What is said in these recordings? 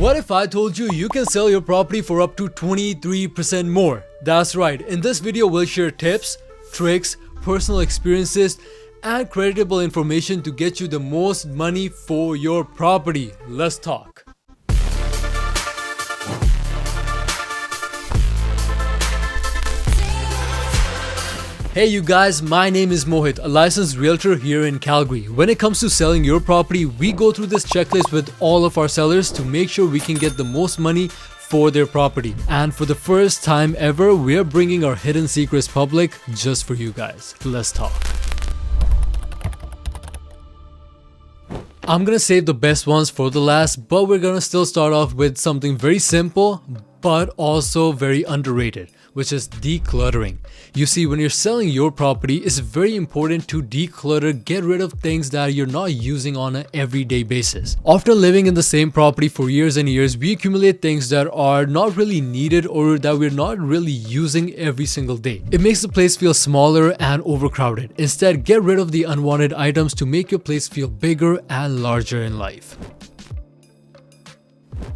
What if I told you you can sell your property for up to 23% more? That's right, in this video we'll share tips, tricks, personal experiences, and creditable information to get you the most money for your property. Let's talk. Hey you guys, my name is Mohit, a licensed realtor here in Calgary. When it comes to selling your property, we go through this checklist with all of our sellers to make sure we can get the most money for their property. And for the first time ever, we're bringing our hidden secrets public just for you guys. Let's talk. I'm gonna save the best ones for the last, but we're gonna still start off with something very simple but also very underrated, which is decluttering. You see, when you're selling your property, it's very important to declutter, get rid of things that you're not using on an everyday basis. After living in the same property for years and years, we accumulate things that are not really needed or that we're not really using every single day. It makes the place feel smaller and overcrowded. Instead, get rid of the unwanted items to make your place feel bigger and larger in life.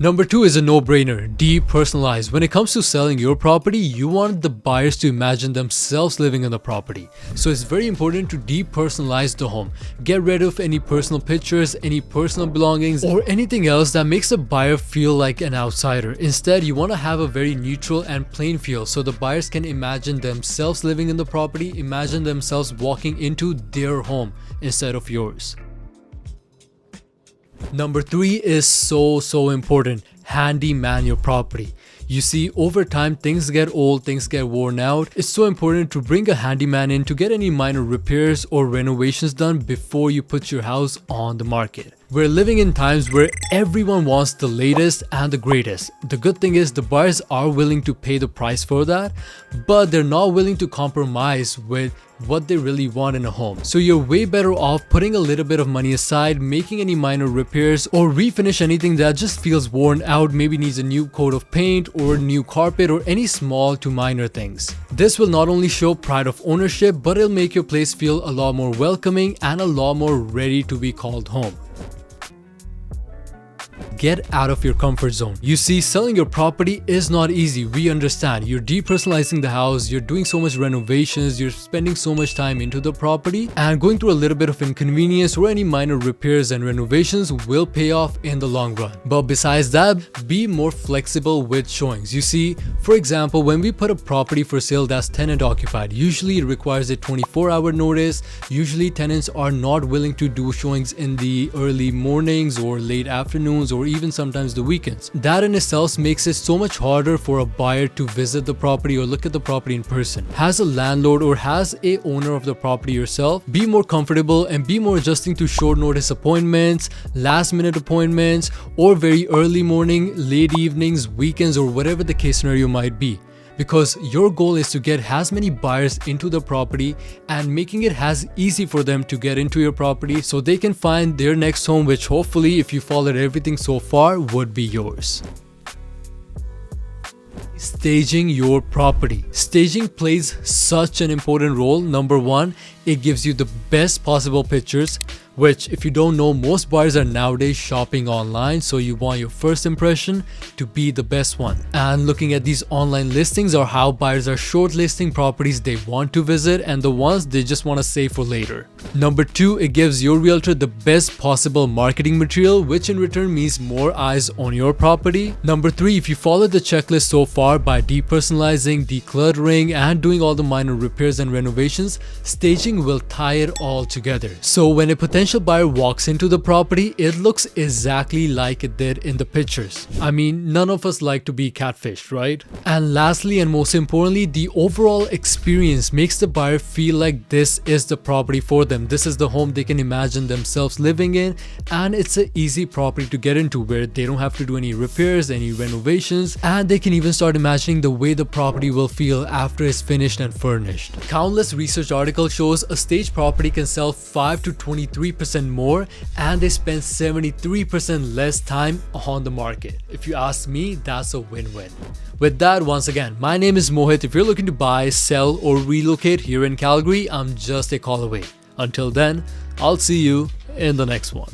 Number 2 is a no-brainer, depersonalize. When it comes to selling your property, you want the buyers to imagine themselves living in the property. So it's very important to depersonalize the home. Get rid of any personal pictures, any personal belongings, or anything else that makes the buyer feel like an outsider. Instead, you want to have a very neutral and plain feel so the buyers can imagine themselves living in the property, imagine themselves walking into their home instead of yours. Number 3 is so important. Handyman your property. You see, over time things get old, things get worn out. It's so important to bring a handyman in to get any minor repairs or renovations done before you put your house on the market. We're living in times where everyone wants the latest and the greatest. The good thing is the buyers are willing to pay the price for that, but they're not willing to compromise with what they really want in a home. So you're way better off putting a little bit of money aside, making any minor repairs or refinish anything that just feels worn out, maybe needs a new coat of paint or new carpet or any small to minor things. This will not only show pride of ownership, but it'll make your place feel a lot more welcoming and a lot more ready to be called home. Get out of your comfort zone. You see, selling your property is not easy. We understand. You're depersonalizing the house, you're doing so much renovations, you're spending so much time into the property, and going through a little bit of inconvenience or any minor repairs and renovations will pay off in the long run. But besides that, be more flexible with showings. You see, for example, when we put a property for sale that's tenant occupied, usually it requires a 24-hour notice. Usually tenants are not willing to do showings in the early mornings or late afternoons or even sometimes the weekends. That in itself makes it so much harder for a buyer to visit the property or look at the property in person. As a landlord or as a owner of the property yourself, be more comfortable and be more adjusting to short notice appointments, last minute appointments, or very early morning, late evenings, weekends, or whatever the case scenario might be. Because your goal is to get as many buyers into the property and making it as easy for them to get into your property so they can find their next home, which hopefully, if you followed everything so far, would be yours. Staging your property. Staging plays such an important role. Number 1, it gives you the best possible pictures, which if you don't know, most buyers are nowadays shopping online, so you want your first impression to be the best one. And looking at these online listings are how buyers are shortlisting properties they want to visit and the ones they just want to save for later. Number 2, it gives your realtor the best possible marketing material, which in return means more eyes on your property. Number 3, if you follow the checklist so far by depersonalizing, decluttering, and doing all the minor repairs and renovations, staging will tie it all together. So when a potential buyer walks into the property, it looks exactly like it did in the pictures. I mean, none of us like to be catfished, right? And lastly and most importantly, the overall experience makes the buyer feel like this is the property for them. This is the home they can imagine themselves living in, and it's an easy property to get into where they don't have to do any repairs, any renovations, and they can even start imagining the way the property will feel after it's finished and furnished. Countless research articles shows a staged property can sell 5 to 23% more, and they spend 73% less time on the market. If you ask me, that's a win-win. With that, once again, my name is Mohit. If you're looking to buy, sell, or relocate here in Calgary, I'm just a call away. Until then, I'll see you in the next one.